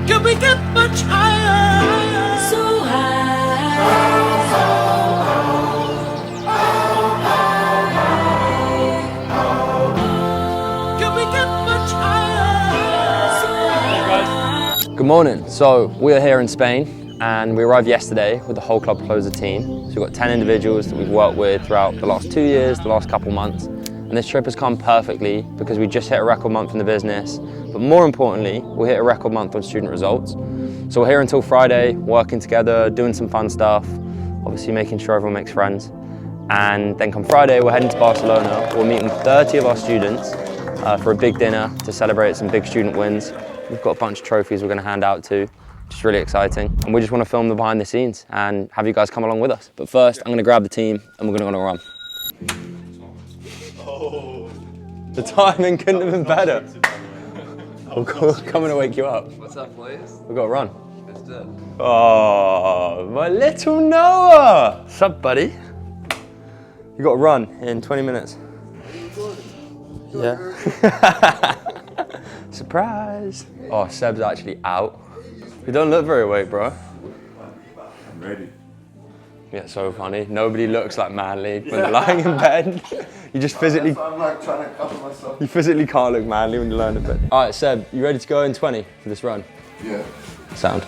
Can we get much higher? So high. Can we get much higher? So high. Good morning. So we are here in Spain and we arrived yesterday with the whole Club Closer team. So we've got 10 individuals that we've worked with throughout the last 2 years, the last couple months. And this trip has come perfectly because we just hit a record month in the business. But more importantly, we'll hit a record month on student results. So we're here until Friday, working together, doing some fun stuff, obviously making sure everyone makes friends. And then come Friday, we're heading to Barcelona. We're meeting 30 of our students for a big dinner to celebrate some big student wins. We've got a bunch of trophies we're going to hand out too, which is really exciting. And we just want to film the behind the scenes and have you guys come along with us. But first, I'm going to grab the team and we're going to go on a run. Oh. The timing couldn't have been better. I'm coming to wake you up. What's up, boys? We've got to run. Let's do it. Oh, my little Noah. What's up, buddy? You got to run in 20 minutes. Yeah. Surprise. Oh, Seb's actually out. You don't look very awake, bro. I'm ready. Yeah, so funny. Nobody looks like manly when they're lying in bed. You just physically... I'm like trying to cover myself. You physically can't look manly when you're lying in bed. All right, Seb, you ready to go in 20 for this run? Yeah. Sound.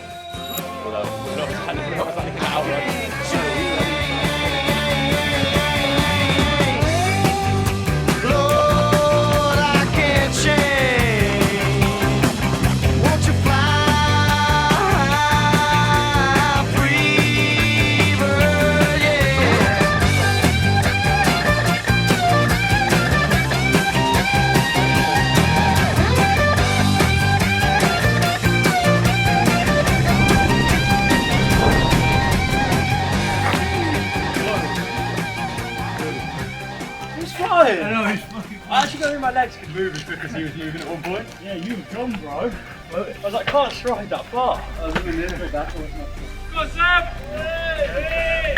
I actually don't think my legs could move as quick as he was moving at one point. Yeah, you were gone, bro. I was like, I can't stride that far. I was even a bit back. Go on, Sam! Hey!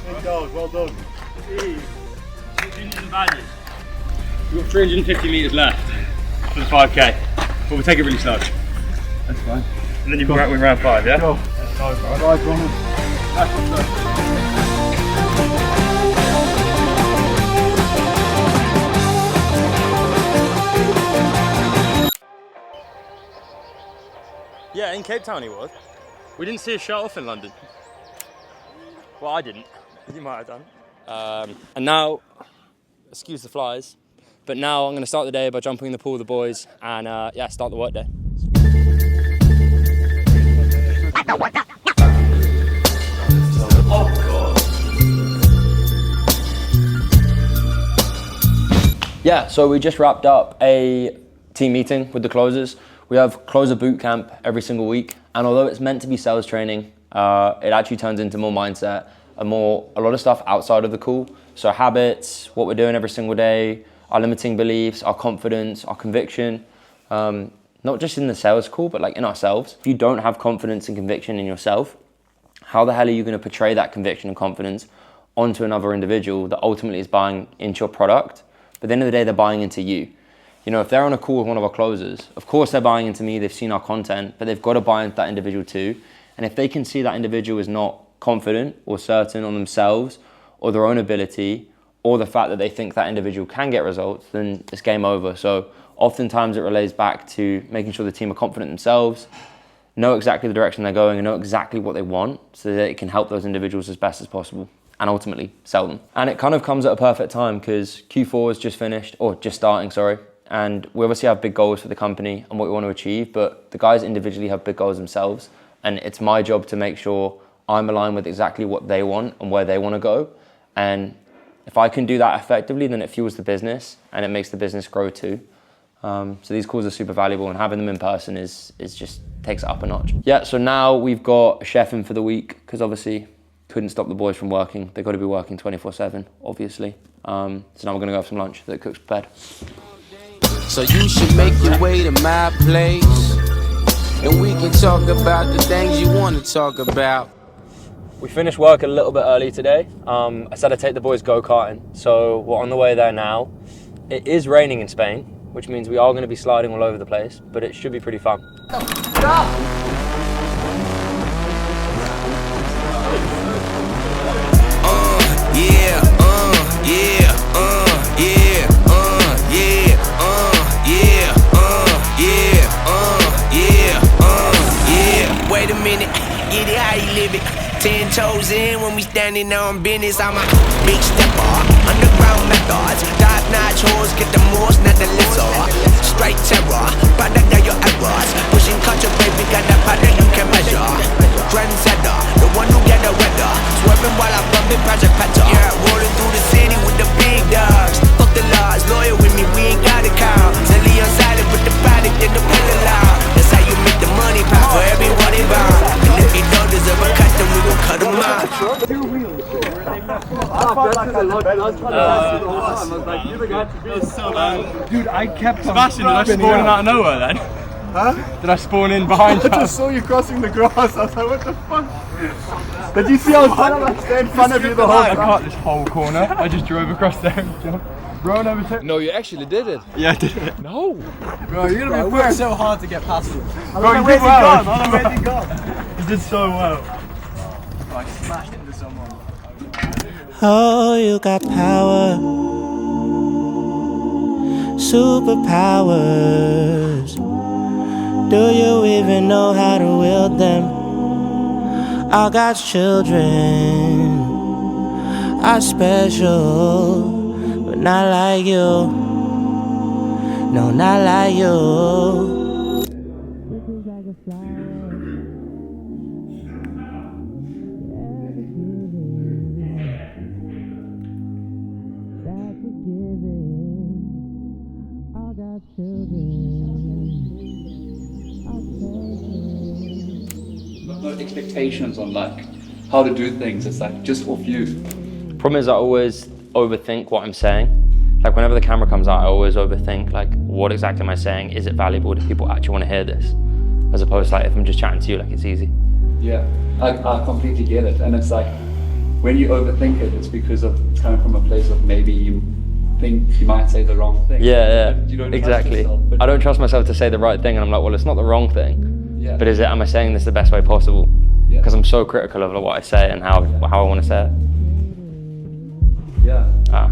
Big dog, well done. Juniors and badges. We've got 350 metres left for the 5k, but we'll take it really slow. That's fine. And then you'll be out with round 5, yeah? Go. Let's go, bro. Right, Ronald. That's what's up. Yeah, in Cape Town he was. We didn't see a shut off in London. Well, I didn't. You might have done. And now, excuse the flies, but now I'm going to start the day by jumping in the pool with the boys and yeah, start the work day. Yeah, so we just wrapped up a team meeting with the closers. We have closer boot camp every single week, and although it's meant to be sales training, it actually turns into more mindset and a lot of stuff outside of the call. So habits, what we're doing every single day, our limiting beliefs, our confidence, our conviction, not just in the sales call, but like in ourselves. If you don't have confidence and conviction in yourself, how the hell are you going to portray that conviction and confidence onto another individual that ultimately is buying into your product? But at the end of the day, they're buying into you. You know, if they're on a call with one of our closers, of course they're buying into me, they've seen our content, but they've got to buy into that individual too. And if they can see that individual is not confident or certain on themselves or their own ability or the fact that they think that individual can get results, then it's game over. So oftentimes it relates back to making sure the team are confident themselves, know exactly the direction they're going and know exactly what they want so that it can help those individuals as best as possible and ultimately sell them. And it kind of comes at a perfect time because Q4 is just finished, or just starting, sorry. And we obviously have big goals for the company and what we want to achieve, but the guys individually have big goals themselves. And it's my job to make sure I'm aligned with exactly what they want and where they want to go. And if I can do that effectively, then it fuels the business and it makes the business grow too. So these calls are super valuable, and having them in person is just takes it up a notch. Yeah, so now we've got a chef in for the week because obviously couldn't stop the boys from working. They've got to be working 24/7, obviously. So now we're going to go have some lunch that Cook's prepared. So you should make your way to my place, and we can talk about the things you want to talk about. We finished work a little bit early today. I said I'd take the boys go-karting, so we're on the way there now. It is raining in Spain, which means we are going to be sliding all over the place, but it should be pretty fun. Wait a minute, get it how you live it. 10 toes in when we standing on business. I'm a big stepper, underground methods. Top-notch hoes, get the most, not the lesser. Straight terror, product of your errors. Pushing culture, baby, got that powder you can measure. Trendsetter, the one who get the weather. Swerving while I'm bumping Project Petter. Yeah, rolling through the city with the big dogs. Fuck the laws, loyal with me, we ain't got a cow. Zelly on silent with the product in the pillar loud. That's how you make the money pop for everyone involved. And if you don't deserve a cut, then we gon' cut them out. Dude, I kept Sebastian, did I spawn in out of nowhere then? Huh? Did I spawn in behind you? I just saw you crossing the grass. I was like, what the fuck? Did you see I was standing in front of you the whole I time? cut this whole corner. I just drove across there and jumped. Rowan overtook. No, you actually did it. Yeah, I did it. No. Bro, you're gonna be Worked first. so hard to get past you. Bro, you did well. Where's he gone? He did so well. I smashed into someone. Oh, you got power, superpowers. Do you even know how to wield them? All God's children are special, but not like you. No, not like you. No expectations on like how to do things. It's like just off you. Problem is I always overthink what I'm saying. Like whenever the camera comes out, I always overthink like what exactly am I saying? Is it valuable? Do people actually want to hear this? As opposed to like if I'm just chatting to you, like it's easy. Yeah, I completely get it. And it's like when you overthink it, it's because of it's coming from a place of maybe you think you might say the wrong thing. Yeah, But you don't trust exactly. yourself, but I don't trust myself to say the right thing, and I'm like, well, it's not the wrong thing. Yeah. But is it? Am I saying this the best way possible? Yeah. Because I'm so critical of what I say and how I want to say it. Yeah. Ah.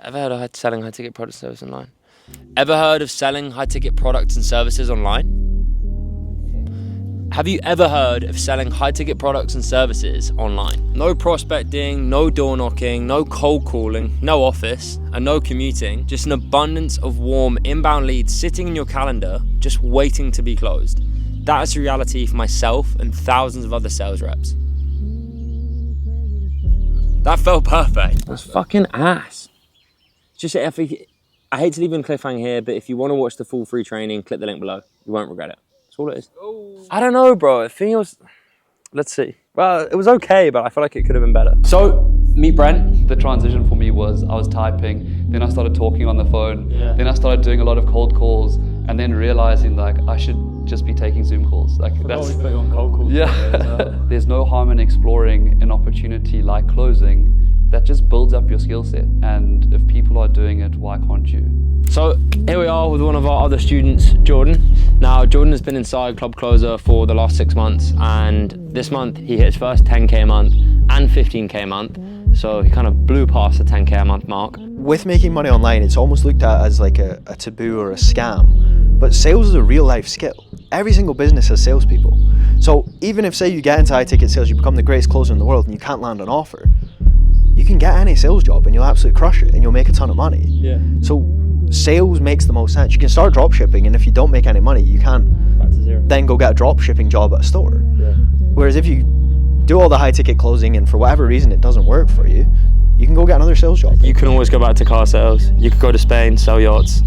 Ever heard of selling high-ticket products and services online? Ever heard of selling high-ticket products and services online? Have you ever heard of selling high-ticket products and services online? No prospecting, no door knocking, no cold calling, no office, and no commuting. Just an abundance of warm inbound leads sitting in your calendar, just waiting to be closed. That is the reality for myself and thousands of other sales reps. That felt perfect. That's fucking ass. Just I hate to leave in cliffhanger here, but if you want to watch the full free training, click the link below. You won't regret it. That's all it is. I don't know, bro. It feels. Let's see. Well, it was okay, but I feel like it could have been better. So, meet Brent. The transition for me was I was typing, then I started talking on the phone, Yeah. then I started doing a lot of cold calls, and then realizing like I should just be taking Zoom calls. Like that's on cold calls. yeah. There's no harm in exploring an opportunity like closing that just builds up your skill set. And if people are doing it, why can't you? So here we are with one of our other students, Jordan. Now Jordan has been inside Club Closer for the last 6 months, and this month he hit his first 10k a month and 15k a month. So he kind of blew past the 10k a month mark. With making money online, it's almost looked at as like a taboo or a scam. But sales is a real life skill. Every single business has salespeople. So even if, say, you get into high ticket sales, you become the greatest closer in the world and you can't land an offer, you can get any sales job and you'll absolutely crush it and you'll make a ton of money. Yeah. So sales makes the most sense. You can start drop shipping, and if you don't make any money, you can't Back to zero. then go get a drop shipping job at a store. Yeah. Whereas if you do all the high ticket closing and for whatever reason it doesn't work for you, you can go get another sales job. You can always go back to car sales. You could go to Spain, sell yachts,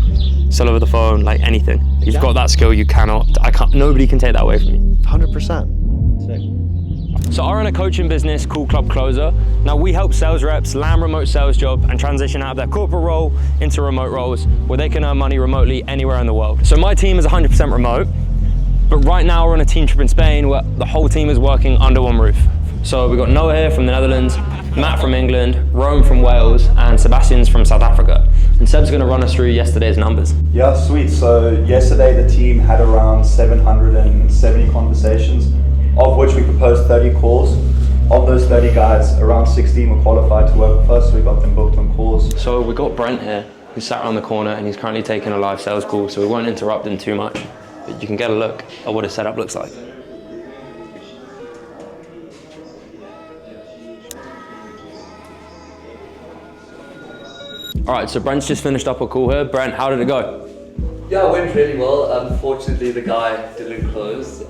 sell over the phone, like anything. You've got that skill. You cannot. Nobody can take that away from you. 100%. So I run a coaching business called Club Closer. Now we help sales reps land remote sales job and transition out of their corporate role into remote roles where they can earn money remotely anywhere in the world. So my team is 100% remote, but right now we're on a team trip in Spain where the whole team is working under one roof. So we've got Noah here from the Netherlands, Matt from England, Rome from Wales, and Sebastian's from South Africa. And Seb's going to run us through yesterday's numbers. Yeah, sweet. So yesterday the team had around 770 conversations, of which we proposed 30 calls. Of those 30 guys, around 16 were qualified to work with us, so we got them booked on calls. So we got Brent here, who's sat around the corner, and he's currently taking a live sales call, so we won't interrupt him too much, but you can get a look at what his setup looks like. All right, so Brent's just finished up a call here. Brent, how did it go? Yeah, it went really well. Unfortunately, the guy didn't close.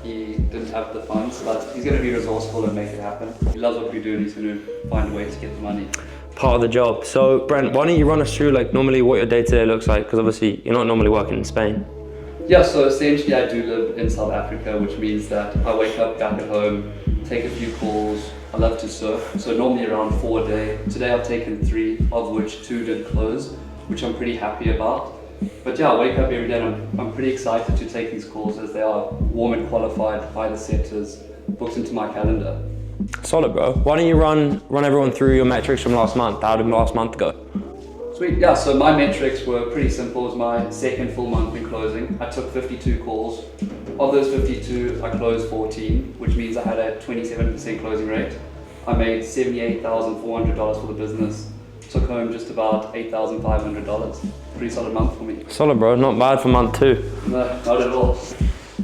He didn't have the funds, but he's going to be resourceful and make it happen. He loves what we do and he's going to find a way to get the money. Part of the job. So Brent, why don't you run us through like normally what your day-to-day looks like? Because obviously you're not normally working in Spain. Yeah, so essentially I do live in South Africa, which means that I wake up back at home, take a few calls. I love to surf, so normally around 4 a day. Today I've taken 3, of which 2 did close, which I'm pretty happy about. But yeah, I wake up every day and I'm pretty excited to take these calls as they are warm and qualified by the setters, booked into my calendar. Solid, bro. Why don't you run everyone through your metrics from last month? How did last month go? Sweet, yeah, so my metrics were pretty simple. It was my second full month in closing. I took 52 calls. Of those 52, I closed 14, which means I had a 27% closing rate. I made $78,400 for the business. Took home just about $8,500. Pretty solid month for me. Solid, bro. Not bad for month 2. No, not at all.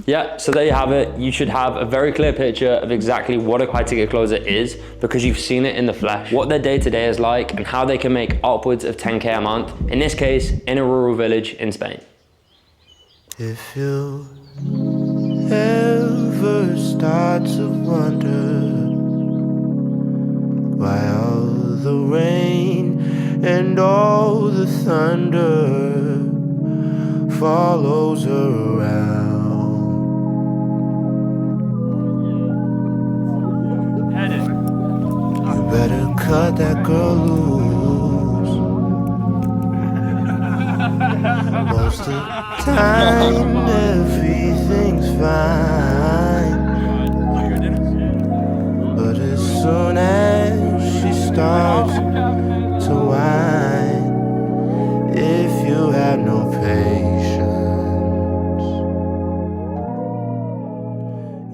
Yeah, so there you have it. You should have a very clear picture of exactly what a high ticket closer is because you've seen it in the flesh, what their day-to-day is like and how they can make upwards of 10K a month, in this case, in a rural village in Spain. If you ever start to wonder why all the rain and all the thunder follows her around, you better cut that girl loose. Most of the time everything's fine, but as soon as she starts to whine, if you have no patience,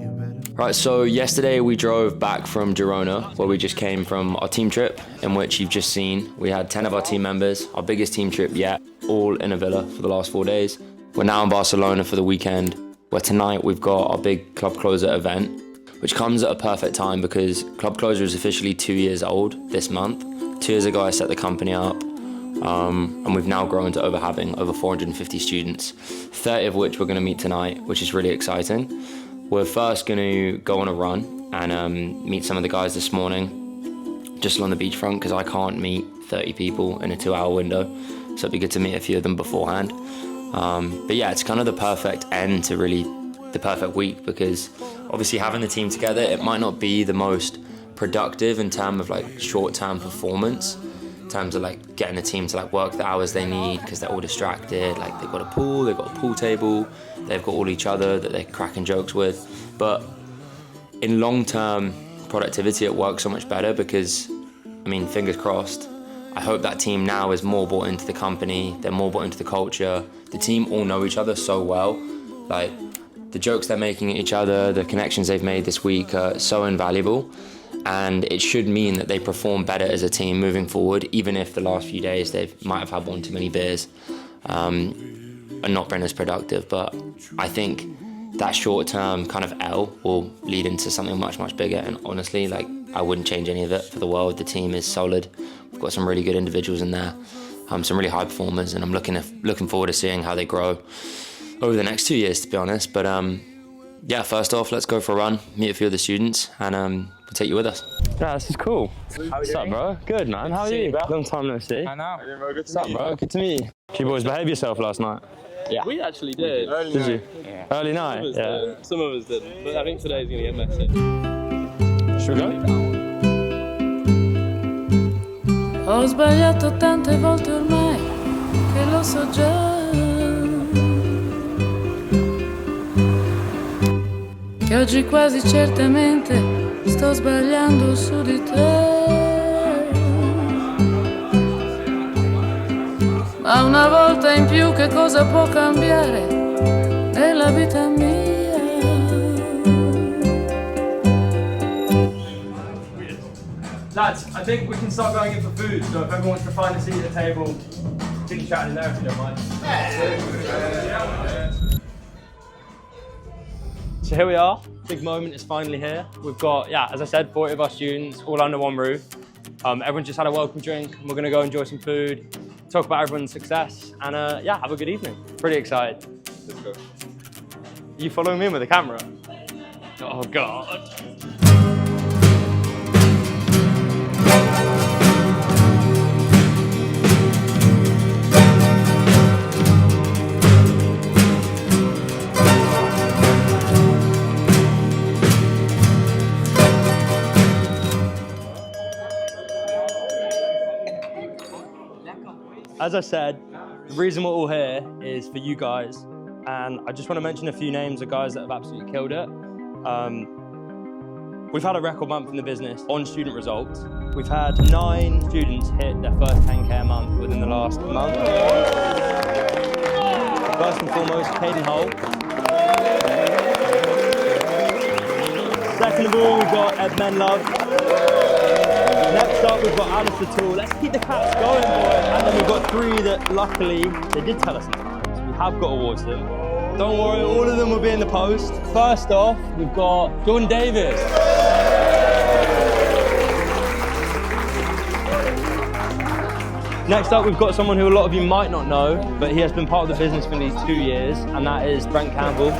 you better... Right, so yesterday we drove back from Girona, where we just came from our team trip, in which you've just seen. We had 10 of our team members, our biggest team trip yet, all in a villa for the last 4 days. We're now in Barcelona for the weekend, where tonight we've got our big Club Closer event, which comes at a perfect time because Club Closer is officially 2 years old this month. 2 years ago I set the company up, and we've now grown to having over 450 students, 30 of which we're going to meet tonight, which is really exciting. We're first going to go on a run and meet some of the guys this morning, just along the beachfront, because I can't meet 30 people in a 2-hour window, so it'd be good to meet a few of them beforehand. But yeah, it's kind of the perfect end to really the perfect week, because obviously having the team together, it might not be the most productive in terms of like short-term performance, in terms of like getting the team to like work the hours they need because they're all distracted. Like they've got a pool, they've got a pool table, they've got all each other that they're cracking jokes with. But in long-term productivity, it works so much better because, I mean, fingers crossed, I hope that team now is more bought into the company, they're more bought into the culture. The team all know each other so well. Like the jokes they're making at each other, the connections they've made this week are so invaluable. And it should mean that they perform better as a team moving forward, even if the last few days they might have had one too many beers and not been as productive. But I think that short-term kind of L will lead into something much, much bigger. And honestly, like, I wouldn't change any of it for the world. The team is solid. We've got some really good individuals in there, some really high performers, and I'm looking forward to seeing how they grow over the next 2 years, to be honest. But yeah, first off, let's go for a run, meet a few of the students, and we'll take you with us. Yeah, this is cool. What's up, bro? Good, man. How are you? Long time no see. I know. What's up, bro? Good to meet you. Did you boys behave yourself last night? Yeah. We actually did. Did you? Yeah. Early night? Yeah. Some of us didn't, but I think today's going to get messy. Should we go? Ho sbagliato tante volte ormai che lo so già. Che oggi quasi certamente sto sbagliando su di te. Ma una volta in più che cosa può cambiare nella vita mia? Lads, I think we can start going in for food, so if everyone wants to find a seat at the table, continue chatting in there if you don't mind. So here we are, big moment is finally here. We've got, yeah, as I said, 40 of our students all under one roof. Everyone just had a welcome drink, and we're gonna go enjoy some food, talk about everyone's success, and yeah, have a good evening. Pretty excited. Let's go. Are you following me in with the camera? Oh God. As I said, the reason we're all here is for you guys, and I just want to mention a few names of guys that have absolutely killed it. We've had a record month in the business on student results. We've had 9 students hit their first 10K a month within the last month. First and foremost, Caden Hull. Second of all, we've got Ed Menlove. Next up, we've got Alistair Toole. Let's keep the cats going, boys. And then we've got 3 that, luckily, they did tell us in time, so we have got awards them. Don't worry, all of them will be in the post. First off, we've got Jordan Davis. Next up, we've got someone who a lot of you might not know, but he has been part of the business for these 2 years, and that is Brent Campbell.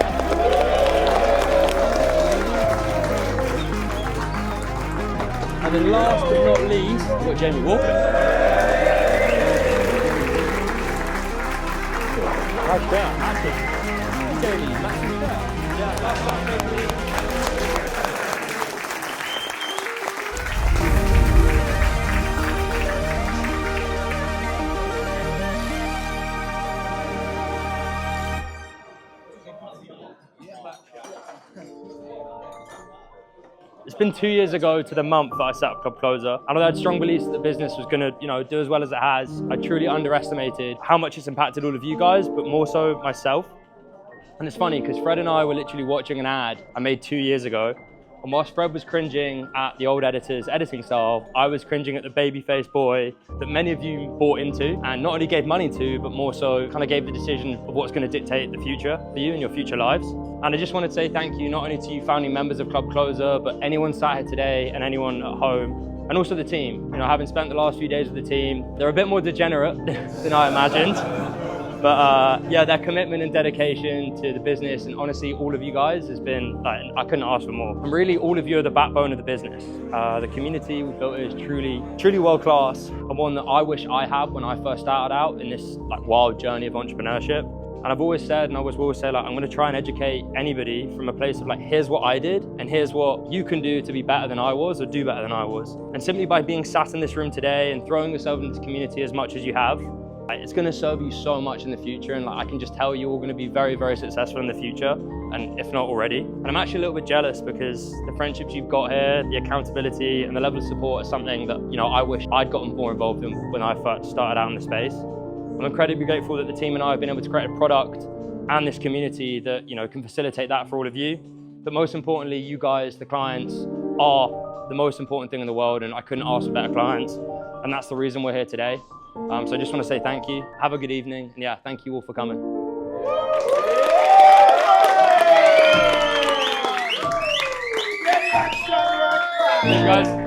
And then last but not least, we've got Jamie Walker. How's that? Massive. Jamie, massive. Yeah, last. It's been 2 years ago to the month that I set up Club Closer, and I had strong beliefs that the business was going to, do as well as it has. I truly underestimated how much it's impacted all of you guys, but more so myself. And it's funny because Fred and I were literally watching an ad I made 2 years ago, and whilst Fred was cringing at the old editor's editing style, I was cringing at the baby-faced boy that many of you bought into and not only gave money to, but more so kind of gave the decision of what's going to dictate the future for you and your future lives. And I just wanted to say thank you not only to you founding members of Club Closer, but anyone sat here today and anyone at home, and also the team. Having spent the last few days with the team, they're a bit more degenerate than I imagined. But yeah, their commitment and dedication to the business, and honestly, all of you guys has been, I couldn't ask for more. And really, all of you are the backbone of the business. The community we built is truly world class, and one that I wish I had when I first started out in this wild journey of entrepreneurship. And I've always said, and I always will say, I'm going to try and educate anybody from a place of here's what I did, and here's what you can do to be better than I was, or do better than I was. And simply by being sat in this room today and throwing yourself into the community as much as you have, it's going to serve you so much in the future, and I can just tell you're all going to be very, very successful in the future, and if not already. And I'm actually a little bit jealous because the friendships you've got here, the accountability and the level of support is something that I wish I'd gotten more involved in when I first started out in the space. I'm incredibly grateful that the team and I have been able to create a product and this community that can facilitate that for all of you. But most importantly, you guys, the clients, are the most important thing in the world, and I couldn't ask for better clients. And that's the reason we're here today. So I just want to say thank you. Have a good evening. And yeah, thank you all for coming. Thanks, guys.